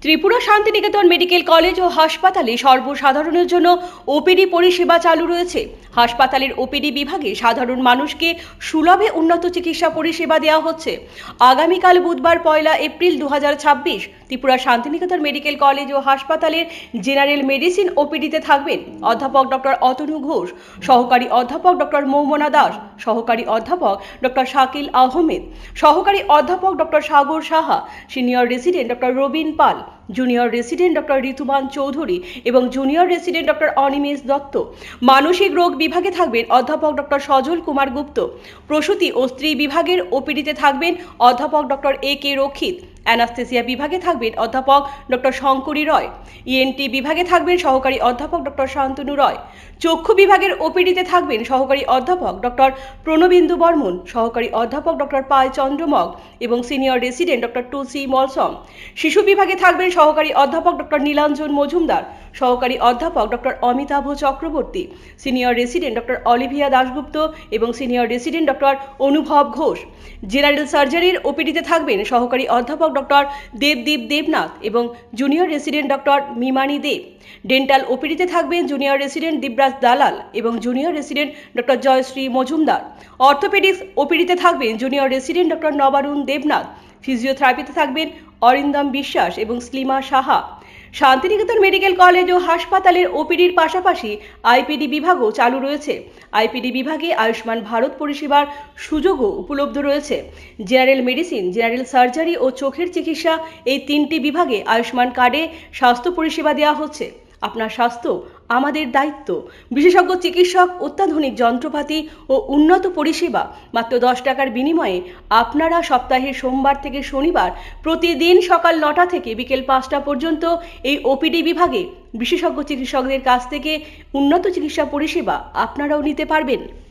Tripura Shantiniketan medical college ও হাসপাতালে সর্বসাধারণের জন্য ওপিডি পরিষেবা চালু রয়েছে। হাসপাতালের ওপিডি বিভাগে সাধারণ মানুষকে সুলভে উন্নত চিকিৎসা পরিষেবা দেওয়া হচ্ছে। আগামীকাল বুধবার 1 April 2026 Tripura Shantiniketan medical college ও হাসপাতালের জেনারেল মেডিসিন ওপিডিতে থাকবেন অধ্যাপক ডক্টর অতনু ঘোষ, সহকারী অধ্যাপক ডক্টর মৌমনা দাস, সহকারী অধ্যাপক ডক্টর শাকিল আহমেদ, সহকারী অধ্যাপক doctor Sagar Saha, senior resident doctor Robin Pal, junior resident doctor Rituman Chowdhury এবং junior resident doctor Animesh Dutta. মানসিক রোগ বিভাগে থাকবেন অধ্যাপক ডক্টর সজল কুমার গুপ্ত। প্রসূতি ও স্ত্রী বিভাগের ওপিডিতে থাকবেন অধ্যাপক ডক্টর AK রক্ষিত। অ্যানাস্থেসিয়া বিভাগে থাকবেন অধ্যাপক ডক্টর শঙ্করী রয়। ENT বিভাগে থাকবেন সহকারী অধ্যাপক ডক্টর শান্তনু রয়। চক্ষু বিভাগের ওপিডিতে থাকবেন সহকারী অধ্যাপক ডক্টর প্রণবিন্দু বর্মন, সহকারী অধ্যাপক ডক্টর পাল চন্দ্রমগ এবং সিনিয়র রেসিডেন্ট ডক্টর টুসি মলসম। শিশু বিভাগে থাকবেন সহকারী অধ্যাপক ডক্টর নীলাঞ্জন মজুমদার, সহকারী অধ্যাপক doctor Amitabh Chakraborty, senior resident doctor Olivia Dasgupta এবং সিনিয়র রেসিডেন্ট ডক্টর অনুভব ঘোষ। জেনারেল সার্জারির ওপিডিতে থাকবেন সহকারী অধ্যাপক ডক্টর দেবদীপ দেবনাথ এবং junior resident doctor Mimani Deb. Dental ওপিডিতে থাকবেন জুনিয়র রেসিডেন্ট দিবরাজ দালাল এবং junior resident doctor Jayashree Majumdar. Orthopaedics ওপিডিতে থাকবেন junior resident doctor Nabarun Debnath. ফিজিওথেরাপিতে থাকবেন অরিন্দম বিশ্বাস এবং স্লিমা সাহা। শান্তিনিকেতন মেডিকেল কলেজ ও হাসপাতালের ওপিডির পাশাপাশি আইপিডি বিভাগও চালু রয়েছে। আইপিডি বিভাগে আয়ুষ্মান ভারত পরিষেবার সুযোগও উপলব্ধ রয়েছে। জেনারেল মেডিসিন, জেনারেল সার্জারি ও চোখের চিকিৎসা এই তিনটি বিভাগে আয়ুষ্মান কার্ডে স্বাস্থ্য পরিষেবা দেওয়া হচ্ছে। আপনার স্বাস্থ্য আমাদের দায়িত্ব। বিশেষজ্ঞ চিকিৎসক, অত্যাধুনিক যন্ত্রপাতি ও উন্নত পরিষেবা মাত্র 10 টাকার বিনিময়ে আপনারা সপ্তাহের সোমবার থেকে শনিবার প্রতিদিন সকাল 9টা থেকে বিকেল 5টা পর্যন্ত এই ওপিডি বিভাগে বিশেষজ্ঞ চিকিৎসকদের কাছ থেকে উন্নত চিকিৎসা পরিষেবা আপনারাও নিতে পারবেন।